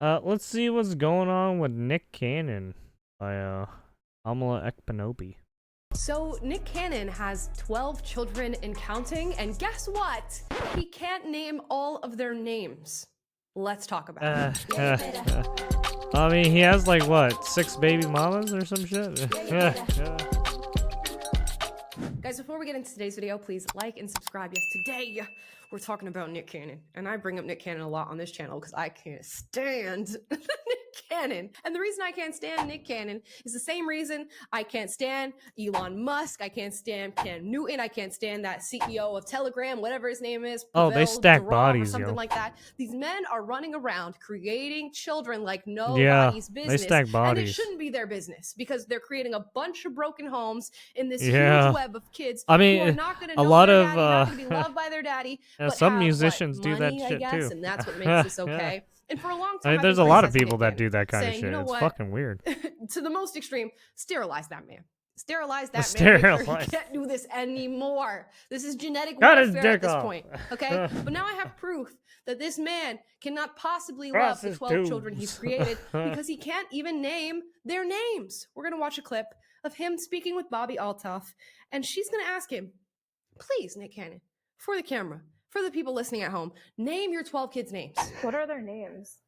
Let's see what's going on with Nick Cannon by Amala Ekpunobi. So Nick Cannon has 12 children and counting, and guess what? He can't name all of their names. Let's talk about it. I mean, he has like what, 6 baby mamas or some shit? Guys, before we get into today's video, please like and subscribe. Yes, today we're talking about Nick Cannon, and I bring up Nick Cannon a lot on this channel because I can't stand Nick Cannon. And the reason I can't stand Nick Cannon is the same reason I can't stand Elon Musk, I can't stand Cam Newton, I can't stand that CEO of Telegram, whatever his name is. Oh, they stack Durov bodies, or something yo. like that. These men are running around creating children like Yeah, nobody's business. they stack And it bodies. shouldn't be their business because they're creating a bunch of broken homes in this Yeah. huge web of kids I mean, who are not going to a know lot their of, daddy, not going to be loved by their daddy, yeah, but some have, musicians what, do that money, I shit guess, too. and that's what makes this okay. Yeah. And for a long I time, mean, there's a I've been lot of criticizing people Nick that do that kind saying, of shit. you know It's what? fucking weird. To the most extreme, sterilize that man. Sterilize that man. Sterilize. Make sure he can't do this anymore. This is genetic Cut his warfare dick at this off. point. Okay? But now I have proof that this man cannot possibly Cross love the his 12 children he's tubes. created because he can't even name their names. We're going to watch a clip of him speaking with Bobby Altoff, and she's going to ask him, please, Nick Cannon, for the camera, for the people listening at home, name your 12 kids' names. What are their names?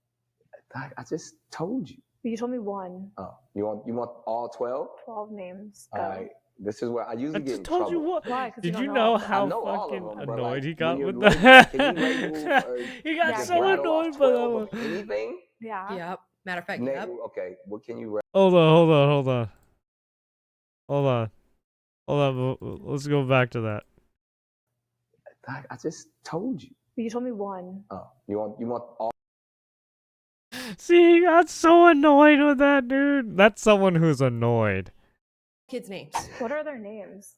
I just told you. You told me one. Oh, you want all 12? 12 names. All right. This is where I I usually get just in told trouble. you what. Why? 'Cause Did don't you know know all of them. how I know all of fucking them, but, annoyed like, he got when with you're that? can you label or He got just so rattle off annoyed by that 12 one. of anything? Yeah. Yep. Matter of fact, Name, yep. okay, what can you Hold on. Let's go back to that. I just told you. You told me one. Oh, you want all See, he got so annoyed with that, dude. That's someone who's annoyed. Kids' names. What are their names?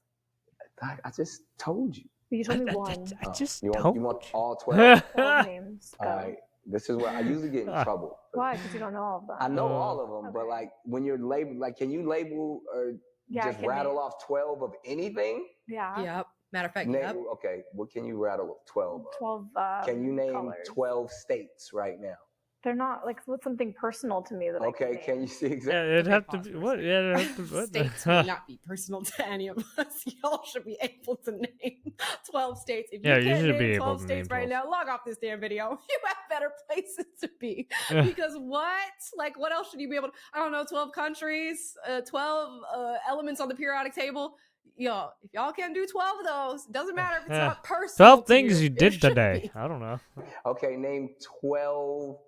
I just told you. You told me one. I Oh, just you told want you. all 12? 12 names. Go. All right. This is where I usually get in trouble. Why? Because you don't know all of them. I know all of them, but Okay. like when you're labeled, like can you label or Yeah, I just can rattle name- off 12 of anything? Yeah. Yep. Matter of fact, Name, yep. okay, what can you rattle 12 of? 12 Can you name colors. 12 states right now? They're not, like, what's something personal to me that Okay, I can you see exactly? Yeah, it'd Okay, have to pause be for a what? second. Yeah, it'd have to what? States may not be personal to any of us. Y'all should be able to name 12 states. If Yeah, you you can't should name be able 12 to states name right 12. now, log off this damn video. You have better places to be. Yeah. Because what? Like, what else should you be able to? I don't know, 12 countries, 12 elements on the periodic table. Yo, if y'all can't do 12 of those, doesn't matter if it's not personal. 12 things you It did should today. be. I don't know. Okay, name 12.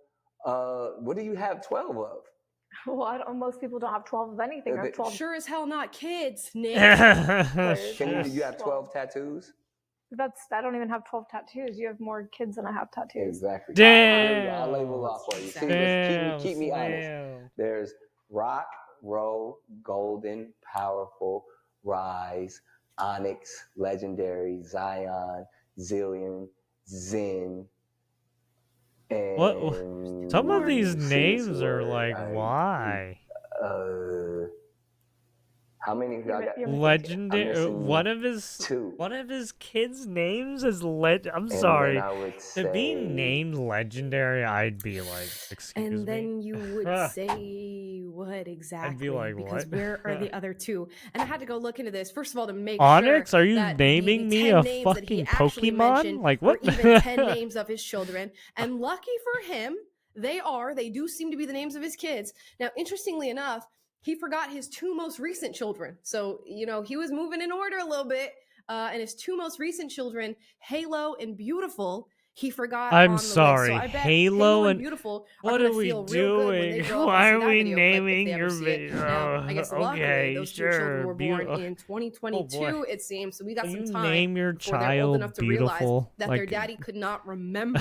What do you have 12 of? Well, most people don't have 12 of anything. Or 12 Sure as hell not kids, Nick. Can you have 12 tattoos? I don't even have 12 tattoos. You have more kids than I have tattoos. Exactly. Damn. I'll label off for you. See, Damn, keep me honest. Slam. There's rock, roll, golden, powerful, rise, onyx, legendary, Zion, zillion, zen. And What? Some of these names are like, why? How many have y'all got? Legendary. missing One of his two. kids' names is I'm And sorry. then I would To be say- named legendary, I'd be like, excuse And me. then you would say, what exactly? like, because what? where are the other two? And I had to go look into this. First of all, to make Onyx, sure are you that naming the me 10 a names that he fucking actually Pokemon? mentioned Like, were what? even 10 names of his children. And lucky for him, they do seem to be the names of his kids. Now, interestingly enough, he forgot his 2 most recent children. So, you know, he was moving in order a little bit. And his 2 most recent children, Halo and Beautiful, he forgot I'm on the sorry, list. So I bet Halo and- Beautiful What gonna are we feel real good when they doing? grow up Why and are see that we video clip if naming they ever your see it. Now, I guess luckily okay, those 2 sure, children were born beautiful. in 2022, Oh, boy. it seems. So we got Can some you time name your before they're old child enough to realize beautiful? that Like, their daddy could not remember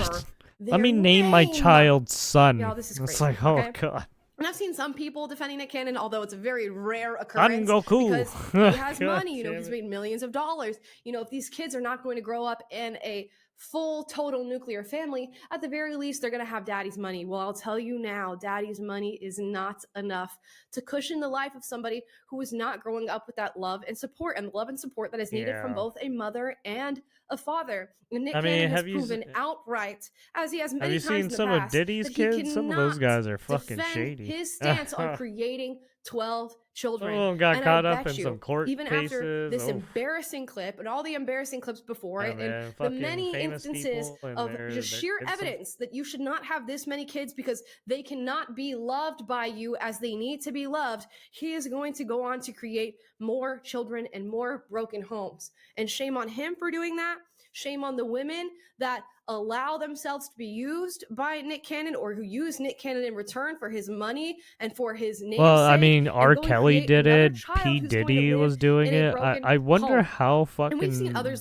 their let me name my name. child son. Y'all, this is It's crazy, like, oh okay? god. And I've seen some people defending Nick Cannon, although it's a very rare occurrence. Goku. Because he has God money, you know, damn he's it. made millions of dollars. You know, if these kids are not going to grow up in a full total nuclear family, at the very least, they're going to have daddy's money. Well, I'll tell you now, daddy's money is not enough to cushion the life of somebody who is not growing up with that love and support that is needed from both a mother and a father. And Nick Cannon has proven outright, as he has many times in the past, some of Diddy's that he kids? Some of those cannot guys are fucking defend shady. his stance on creating 12 children. Some of them got And caught I up bet in you, some court even cases. after this embarrassing clip and all the embarrassing clips before it, and the many instances of just sheer evidence that you should not have this many kids because they cannot be loved by you as they need to be loved, he is going to go on to create more children and more broken homes. And shame on him for doing that. Shame on the women that allow themselves to be used by Nick Cannon or who use Nick Cannon in return for his money and for his name. Well, I mean, R. Kelly did it. P. Diddy was doing it. I wonder how fucking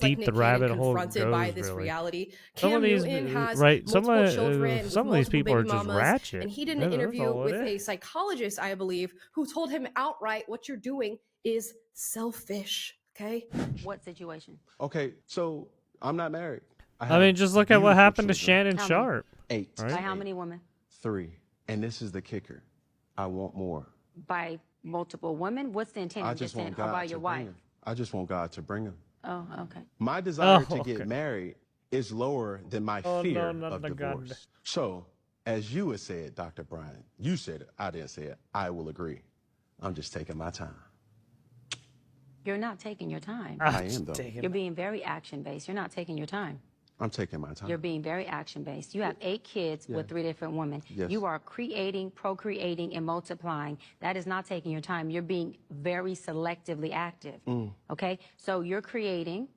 deep the rabbit hole goes, by this really. reality. Some of these, some of these people are just ratchet. And he did an interview with a psychologist, I believe, who told him outright, what you're doing is selfish. Okay? What situation? Okay, so I'm not married. I mean, just look at what happened to children. Shannon Sharp. 8. Right? By how many women? 3. And this is the kicker. I want more. By multiple women? What's the intent? I just want or by God your to wife? bring them. I just want God to bring them. Oh, okay. My desire to okay. get married is lower than my fear of divorce. God. So, as you had said, Dr. Brian, you said it, I didn't say it, I will agree. I'm just taking my time. You're not taking your time. I am, though. You're being very action-based. You're not taking your time. I'm taking my time. You're being very action-based. You have 8 kids with 3 different women. Yes. You are creating, procreating, and multiplying. That is not taking your time. You're being very selectively active. Okay? So you're creating,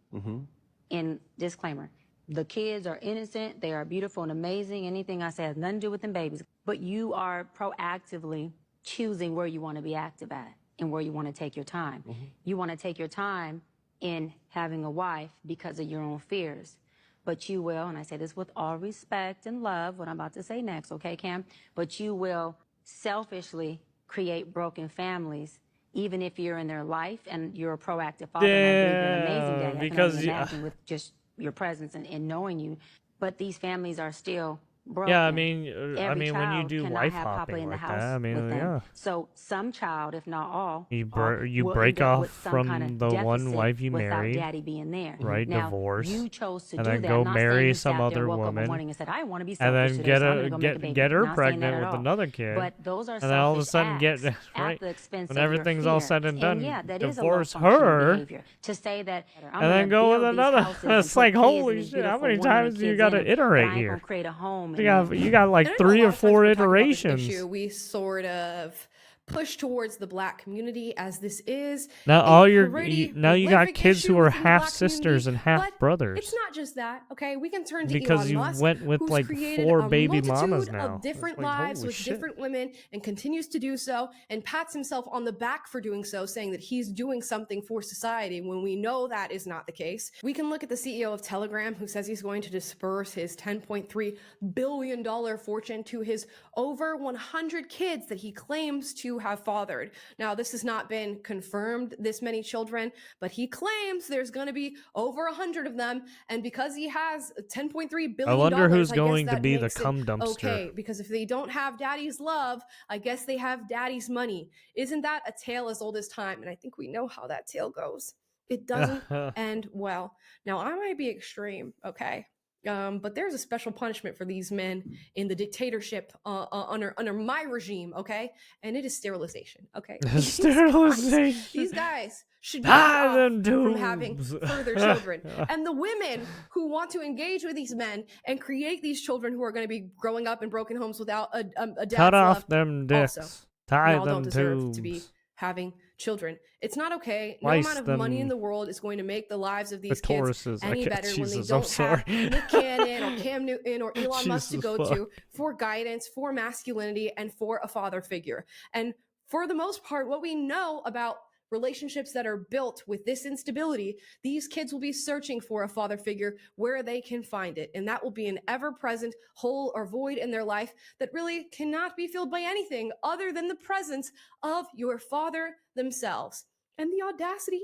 in disclaimer, the kids are innocent, they are beautiful and amazing. Anything I say has nothing to do with them babies. But you are proactively choosing where you want to be active at and where you want to take your time. You want to take your time in having a wife because of your own fears. But you will, and I say this with all respect and love, what I'm about to say next, okay, Cam? But you will selfishly create broken families, even if you're in their life and you're a proactive father. And I believe you're an amazing dad. Because I can only imagine with just your presence and knowing you. But these families are still broken. Yeah, I mean, when you do wife hopping like that, I mean, yeah. So some child, if not all, You will break end up off with some from kind of the one deficit wife you without married, daddy being there. right? Now, Divorce, you chose to and do then that. go Not saying marry you some sat there, other woke up one woman, morning and said, I want to be and selfish then today, so I'm gonna go make a baby. get her Not saying that pregnant at with all. another kid. But those are and then all of a selfish sudden acts get right at the expense when of your everything's all fear. said and done, And yeah, that is a divorce low-functioning her, behavior. To say that I'm and then gonna go with build these another. houses and It's put like, kids and holy these shit! How beautiful many women and times do you kids got in to them, but I iterate ain't here? gonna create a home. You got like And I know 3 a or lot of times 4 when we're talking about this iterations. issue, we sort of push towards the black community as this is Now a all your pretty now you got prolific kids issue who are within the half black sisters community, and half but brothers. it's not just that, okay? We can turn to Because Elon you Musk, went with, who's like, created 4 a baby mamas multitude now. of different It's like, lives holy with shit. different women and continues to do so and pats himself on the back for doing so, saying that he's doing something for society when we know that is not the case. We can look at the CEO of Telegram, who says he's going to disperse his $10.3 billion fortune to his over 100 kids that he claims to have fathered. Now, this has not been confirmed, this many children, but he claims there's going to be over 100 of them. And because he has $10.3 billion, I wonder who's I going guess to that be the makes it cum dumpster. okay, because if they don't have daddy's love, I guess they have daddy's money. Isn't that a tale as old as time? And I think we know how that tale goes. It doesn't end well. Now, I might be extreme, okay? But there's a special punishment for these men in the dictatorship under my regime, okay? And it is sterilization, okay? Sterilization. These guys should be cut off them from having tubes. further children. And the women who want to engage with these men and create these children who are going to be growing up in broken homes without a dad's Cut off love, them dicks. also, Tie y'all them don't deserve tubes. to be having children. It's not okay. No Slice amount of money them. in the world is going to make the lives of The these kids Tauruses. any better when they Jesus, I'm don't sorry. have Nick Cannon or Cam Newton or Elon Musk to Jesus go fuck. to for guidance, for masculinity, and for a father figure. And for the most part, what we know about relationships that are built with this instability, these kids will be searching for a father figure where they can find it. And that will be an ever-present hole or void in their life that really cannot be filled by anything other than the presence of your father themselves. And the audacity,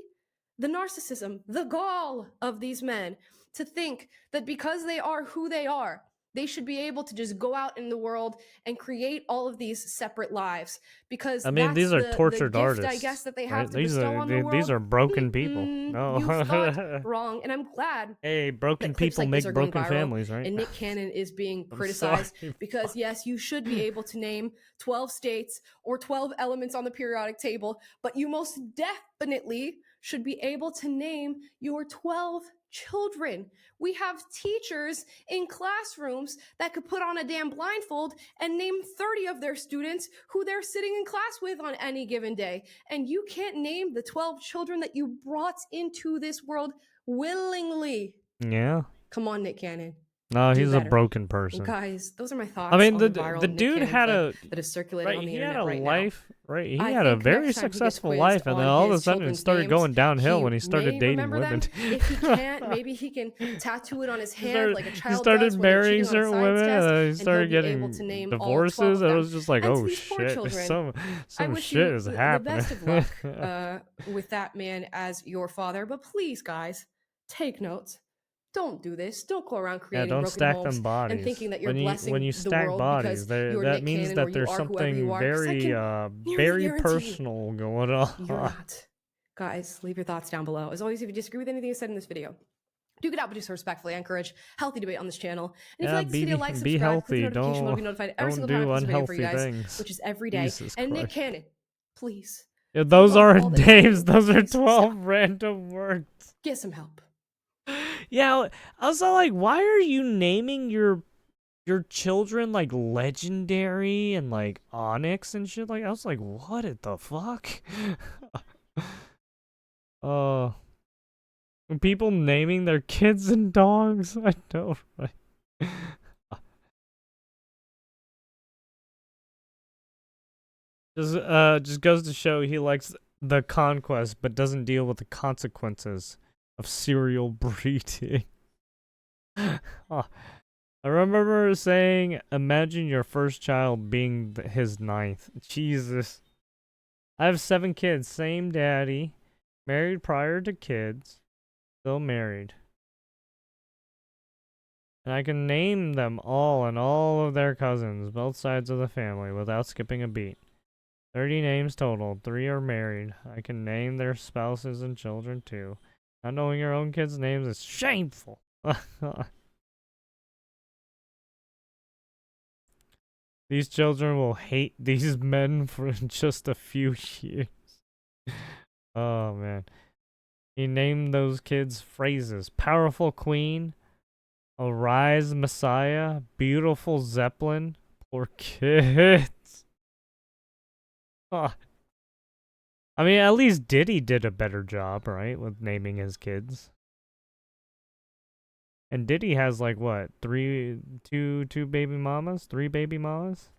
the narcissism, the gall of these men to think that because they are who they are, they should be able to just go out in the world and create all of these separate lives, because I mean, that's these are the tortured gift, artists, I guess, that they have right? to bestow on the world. These are broken people. No. You thought wrong, and I'm glad Hey, broken that clips people like make this are going broken viral, families, right? and Nick Cannon is being I'm criticized sorry. because, yes, you should be able to name 12 states or 12 elements on the periodic table, but you most definitely should be able to name your 12 children. We have teachers in classrooms that could put on a damn blindfold and name 30 of their students who they're sitting in class with on any given day. And you can't name the 12 children that you brought into this world willingly. Yeah. Come on, Nick Cannon. No, Do he's a better. broken person. Guys, those are my thoughts. I mean, on the viral the Nick dude Cannon had clip a that is circulating right. on the He internet had a right life, now. right? He I had a think very next time he gets successful quizzed life, and then on all of a his sudden it children's started names, going downhill when he started may dating remember women. them. If he can't, maybe he can tattoo it on his hand like a He child started does when they're marrying cheating on a certain science women, test, and then he and started he'll be able getting to name all 12 divorces. of It them. was just like, And to oh these poor shit, children, I some wish shit you is the happening. best of luck with that man as your father. But please, guys, take notes. Don't do this. Don't go around Yeah, creating don't broken stack homes them bodies. and thinking that you're when blessing you the stack world bodies, because you're that Nick means Cannon that or you there's are whoever you something are. 'Cause I very can nearly very guarantee you personal going on. you're not. Guys, leave your thoughts down below. As always, if you disagree with anything I said in this video, do get out, but do so respectfully. I encourage healthy debate on this channel. And if you Yeah, like this video, like, be subscribe, click the healthy. notification bell to be Don't notified every single time I do post a video for you unhealthy guys, things. which is every day. Jesus And Nick Christ. Cannon, please. Yeah, those above aren't all that is new, names. Those are please 12 stop. random words. Get some help. Yeah, I was all like, why are you naming your children like Legendary and like Onyx and shit? Like, I was like, what the fuck? Uh, people naming their kids and dogs. I know, right? Just goes to show he likes the conquest, but doesn't deal with the consequences of serial breeding. Oh, I remember saying, imagine your first child being his ninth. Jesus. I have 7 kids, same daddy, married prior to kids, still married. And I can name them all and all of their cousins, both sides of the family, without skipping a beat. 30 names total, 3 are married. I can name their spouses and children too. Not knowing your own kids' names is shameful. These children will hate these men for just a few years. Oh, man. He named those kids phrases. Powerful Queen. Arise, Messiah. Beautiful Zeppelin. Poor kids. Oh. I mean, at least Diddy did a better job, right? With naming his kids. And Diddy has like what, two baby mamas, 3 baby mamas.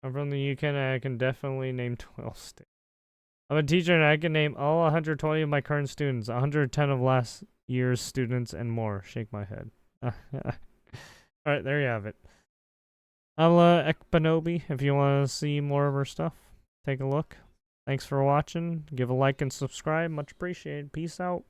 I'm from the UK and I can definitely name 12 states. I'm a teacher and I can name all 120 of my current students, 110 of last year's students, and more. Shake my head. Alright, there you have it. Amala Ekpunobi, if you want to see more of her stuff, take a look. Thanks for watching. Give a like and subscribe. Much appreciated. Peace out.